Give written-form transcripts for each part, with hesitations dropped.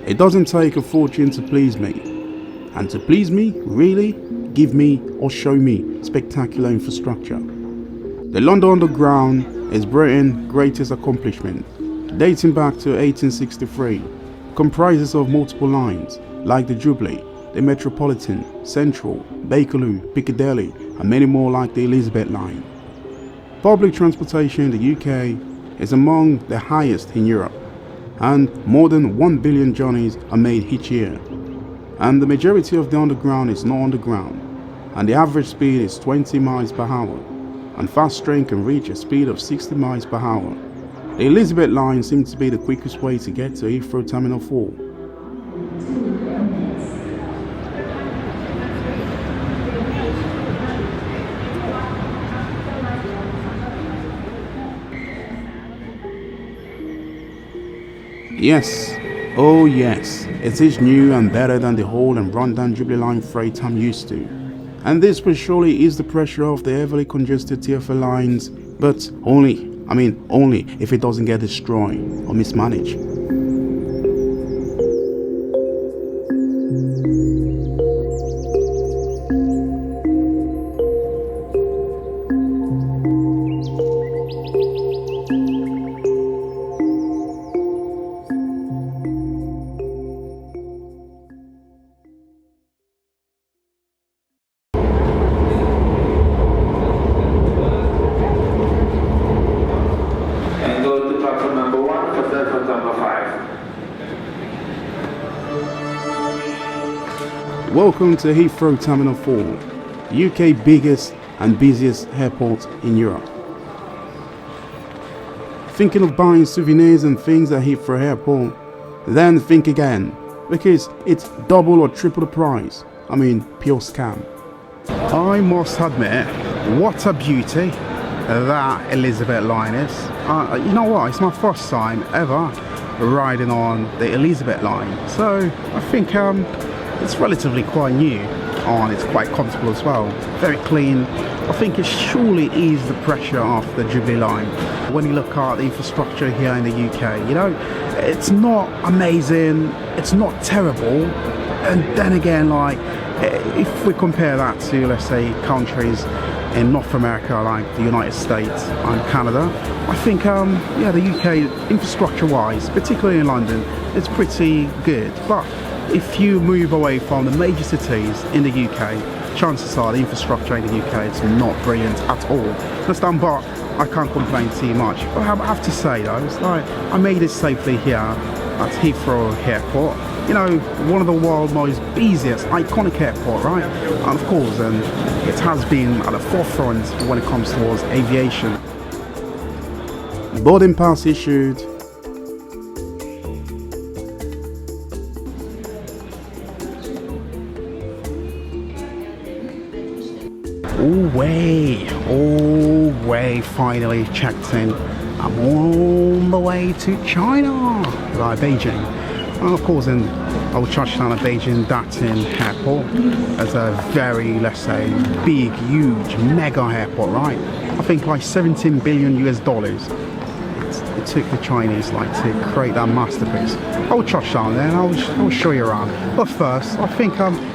It doesn't take a fortune to please me. And to please me, really, give me or show me spectacular infrastructure. The London Underground is Britain's greatest accomplishment, dating back to 1863, comprises of multiple lines like the Jubilee, the Metropolitan, Central, Bakerloo, Piccadilly, and many more like the Elizabeth Line. Public transportation in the UK is among the highest in Europe, and more than 1 billion journeys are made each year. And the majority of the underground is not underground, and the average speed is 20 miles per hour, and fast train can reach a speed of 60 miles per hour. The Elizabeth Line seems to be the quickest way to get to Heathrow Terminal 4. Yes, oh yes, it is new and better than the whole and run-down Jubilee Line freight I'm used to. And this will surely ease the pressure of the heavily congested TfL lines, but only if it doesn't get destroyed or mismanaged. Welcome to Heathrow Terminal 4, UK biggest and busiest airport in Europe. Thinking of buying souvenirs and things at Heathrow Airport? Then think again, because it's double or triple the price. Pure scam. I must admit, what a beauty that Elizabeth Line is. You know what, it's my first time ever riding on the Elizabeth Line, so I think it's relatively quite new, and it's quite comfortable as well. Very clean. I think it surely eased the pressure of the Jubilee Line. When you look at the infrastructure here in the UK, it's not amazing, it's not terrible, and then again, if we compare that to, let's say, countries in North America like the United States and Canada, I think the UK infrastructure-wise, particularly in London, it's pretty good. But if you move away from the major cities in the UK, chances are the infrastructure in the UK is not brilliant at all. Understand? But I can't complain too much. But I have to say though, it's like I made it safely here at Heathrow Airport. One of the world's most busiest, iconic airport, right? And of course, it has been at the forefront when it comes towards aviation. Boarding pass issued. All way, finally checked in. I'm on the way to China, like Beijing. And of course, I will touch down at Beijing Daxing Airport. It's a very, let's say, big, huge, mega airport, right? I think like $17 billion US. It took the Chinese to create that masterpiece. I will touch down there and I will show you around. But first, I think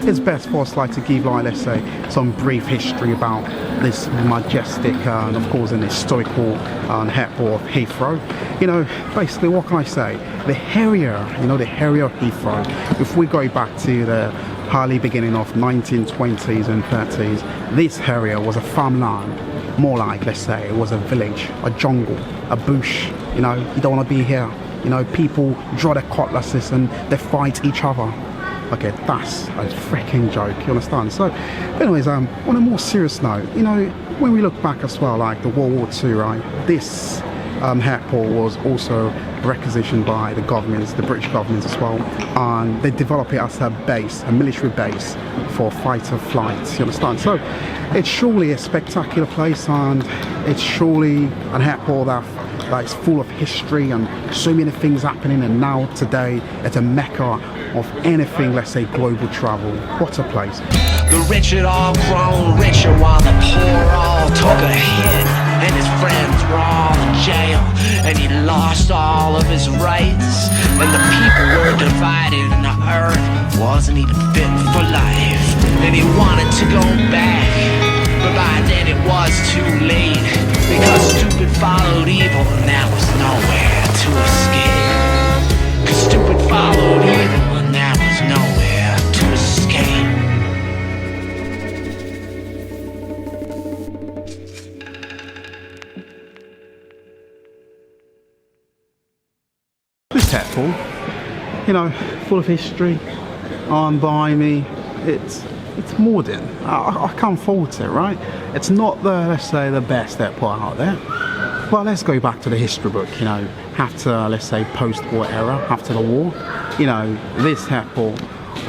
it's best for us to give let's say some brief history about this majestic and of course an historical airport of Heathrow. Basically, what can I say? The area, the area of Heathrow. If we go back to the early beginning of 1920s and 30s, this area was a farmland. More like, let's say, it was a village, a jungle, a bush. You don't want to be here. People draw their cutlasses and they fight each other. Okay, that's a freaking joke, you understand? So, anyways, on a more serious note, when we look back as well, like the World War II, right? This airport was also requisitioned by the governments, the British government as well, and they developed it as a base, a military base for fighter flights, you understand? So it's surely a spectacular place, and it's surely an airport that's full of history and so many things happening, and now today it's a mecca of anything, let's say, global travel. What a place. The rich had all grown richer while the poor all took a hit, and his friends were all in jail, and he lost all of his rights, and the people were divided wasn't even fit for life. And he wanted to go back, but by then it was too late. Because stupid followed evil and there was nowhere to escape. Cause stupid followed evil and there was nowhere to escape. This temple, you know, full of history, by me, it's modern. I can't fault it, right? It's not the, let's say, the best airport out there. But let's go back to the history book, you know, after, let's say, post-war era, after the war, you know, this airport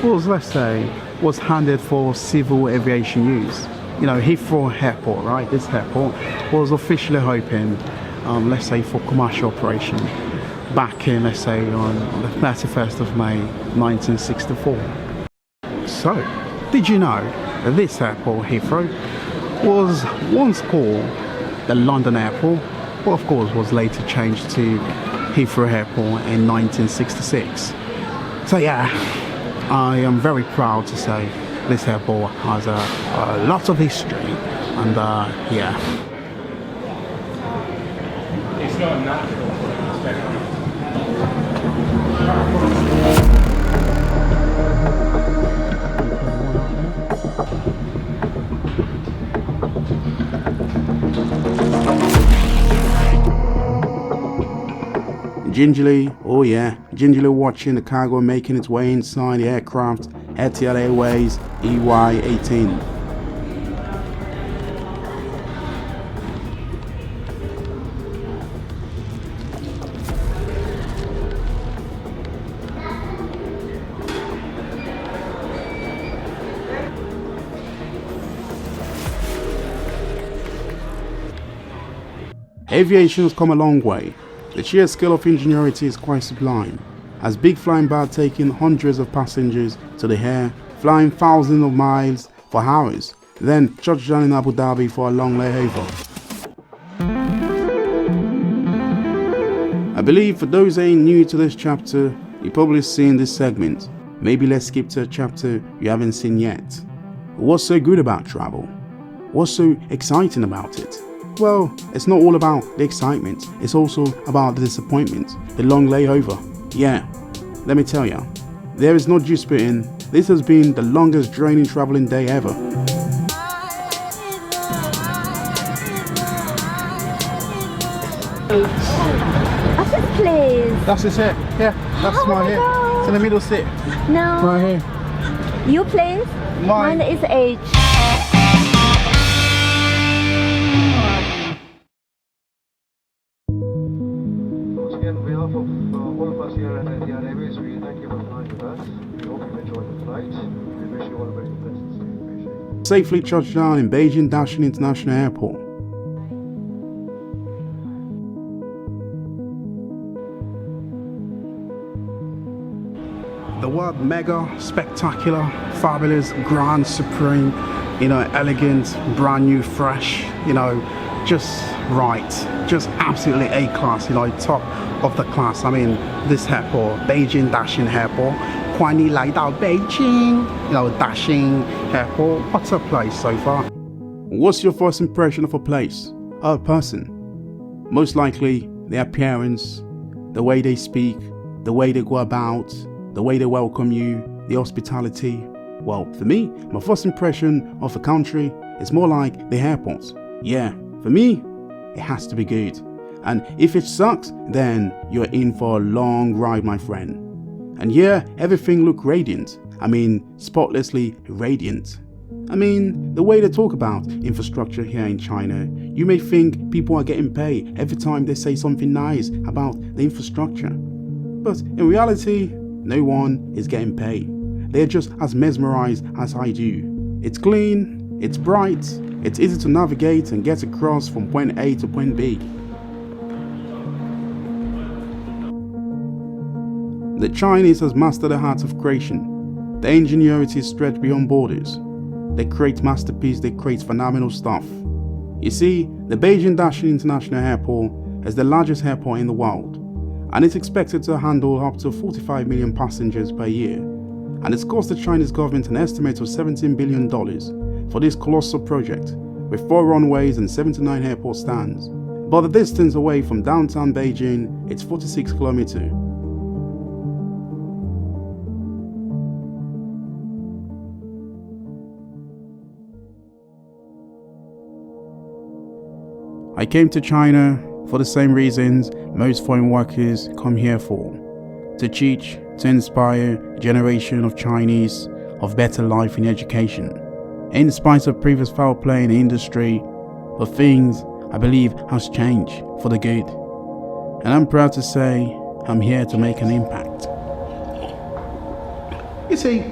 was, let's say, was handed for civil aviation use. You know, Heathrow Airport, right? This airport was officially opened, let's say, for commercial operation back in, let's say, on the 31st of May 1964. So, did you know that this airport, Heathrow, was once called the London Airport, but of course was later changed to Heathrow Airport in 1966. So yeah, I am very proud to say this airport has a lot of history, and yeah. It's not natural for perspective. Gingerly, oh yeah, gingerly watching the cargo making its way inside the aircraft, Etihad Airways EY-18. Aviation has come a long way. The sheer scale of ingenuity is quite sublime, as big flying bird taking hundreds of passengers to the air, flying thousands of miles for hours, then touch down in Abu Dhabi for a long layover. I believe for those that ain't new to this chapter, you've probably seen this segment. Maybe let's skip to a chapter you haven't seen yet. What's so good about travel? What's so exciting about it? Well, it's not all about the excitement, it's also about the disappointment, the long layover. Yeah, let me tell ya, there is no disputing, this has been the longest draining traveling day ever. What's this place? That's it, yeah, that's Oh my here. God. It's in the middle seat, No. right here. You place? Mine. Mine is H. Once again, on behalf of all of us here at Etihad Airways, we thank you for flying with us. We hope you enjoyed the flight. We wish you all a very pleasant stay in Beijing. Safely touched down in Beijing Daxing International Airport. The word mega, spectacular, fabulous, grand, supreme, you know, elegant, brand new, fresh, you know, just right, just absolutely A-class, you know, top of the class. I mean, this airport, Beijing Daxing Airport, 欢迎来到 Beijing, you know, Daxing Airport. What's a place so far? What's your first impression of a place, a person? Most likely, their appearance, the way they speak, the way they go about, the way they welcome you, the hospitality. Well, for me, my first impression of a country is more like the airport. Yeah, for me, it has to be good. And if it sucks, then you're in for a long ride, my friend. And yeah, everything looked radiant. I mean, spotlessly radiant. I mean, the way they talk about infrastructure here in China, you may think people are getting paid every time they say something nice about the infrastructure. But in reality, no one is getting paid. They're just as mesmerized as I do. It's clean, it's bright, it's easy to navigate and get across from point A to point B. The Chinese has mastered the art of creation. Their ingenuity is stretched beyond borders. They create masterpieces, they create phenomenal stuff. You see, the Beijing Daxing International Airport is the largest airport in the world, and it's expected to handle up to 45 million passengers per year. and it's cost the Chinese government an estimate of $17 billion for this colossal project, with 4 runways and 79 airport stands. But the distance away from downtown Beijing, it's 46 kilometers. I came to China for the same reasons most foreign workers come here for: to teach, to inspire a generation of Chinese of better life in education. In spite of previous foul play in the industry, but things I believe has changed for the good. And I'm proud to say I'm here to make an impact. You see,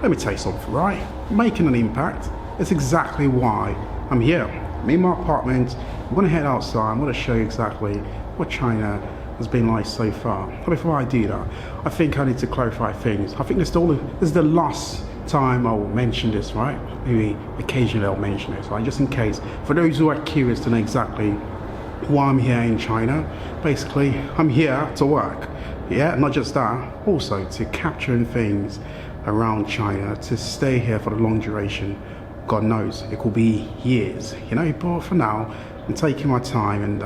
let me tell you something, right? Making an impact is exactly why I'm here. I'm in my apartment. I'm going to head outside. I'm going to show you exactly what China has been like so far. But before I do that, I think I need to clarify things. I think this is the last time I will mention this, right? Maybe occasionally I'll mention this, right? Just in case. For those who are curious to know exactly why I'm here in China, basically I'm here to work. Yeah, not just that, also to capturing things around China, to stay here for the long duration. God knows, it could be years, you know, but for now, I'm taking my time and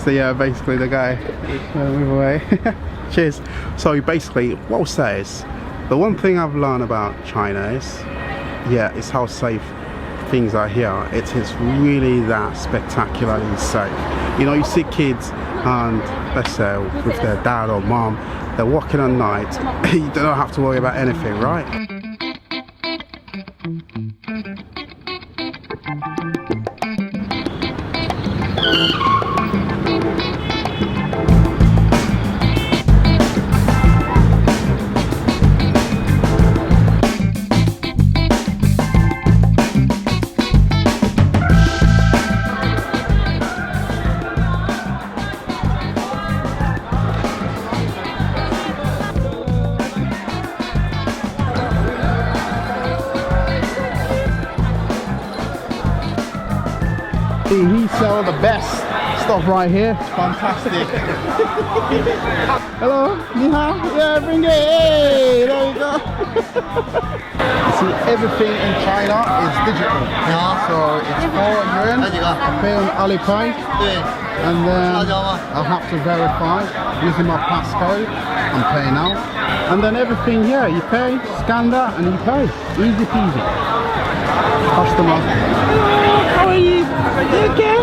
so yeah, basically the guy move away. Cheers. So basically, what I'll say is, the one thing I've learned about China is, yeah, it's how safe things are here. It is really that spectacularly safe. You know, you see kids and let's say with their dad or mom, they're walking at night, you don't have to worry about anything, right? He sells the best stuff right here. It's fantastic. Hello, ni hao. Yeah, bring it. Hey, there you go. See, everything in China is digital. So it's 4 yuan. I pay on Alipay, and then I have to verify using my passcode. I'm paying now, and then everything here, you pay, scan that, and you pay. Easy peasy. Customer. How are you? You okay?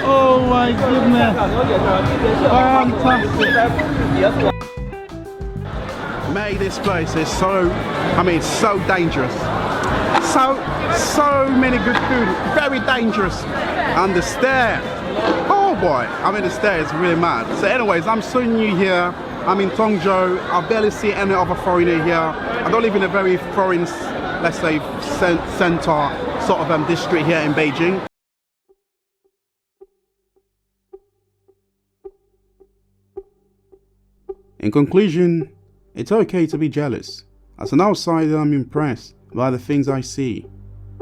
Oh my goodness. Fantastic. Mate, this place is so, so dangerous. So many good food. Very dangerous. And the stair. Oh boy. The stair is really mad. So anyways, I'm so new here. I'm in Tongzhou. I barely see any other foreigner here. I don't live in a very foreign, let's say, center sort of district here in Beijing. In conclusion, it's okay to be jealous. As an outsider, I'm impressed by the things I see,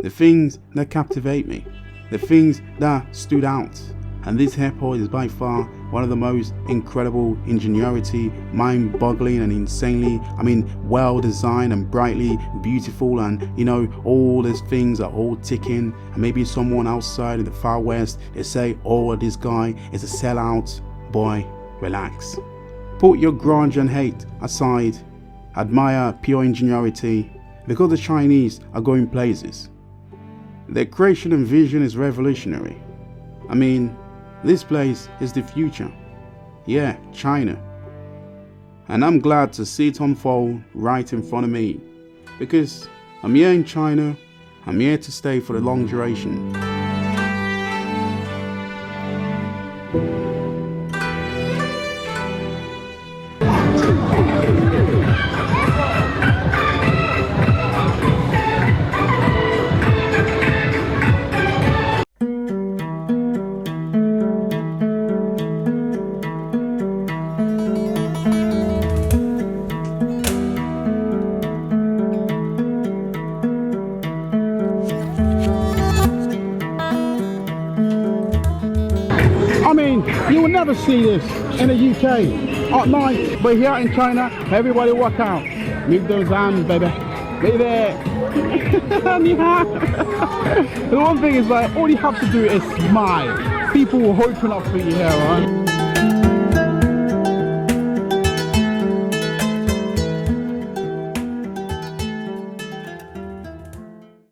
the things that captivate me, the things that stood out. And this airport is by far one of the most incredible ingenuity, mind-boggling and insanely, well designed and brightly beautiful, and all these things are all ticking. And maybe someone outside in the far west, they say, oh, this guy is a sellout. Boy, relax. Put your grudge and hate aside. Admire pure ingenuity, because the Chinese are going places. Their creation and vision is revolutionary. This place is the future. Yeah, China. And I'm glad to see it unfold right in front of me. Because I'm here in China, I'm here to stay for the long duration. You will never see this in the UK at night. But here in China, everybody walk out. Move those arms, baby. Baby. The one thing is like, all you have to do is smile. People will open up for you here, right?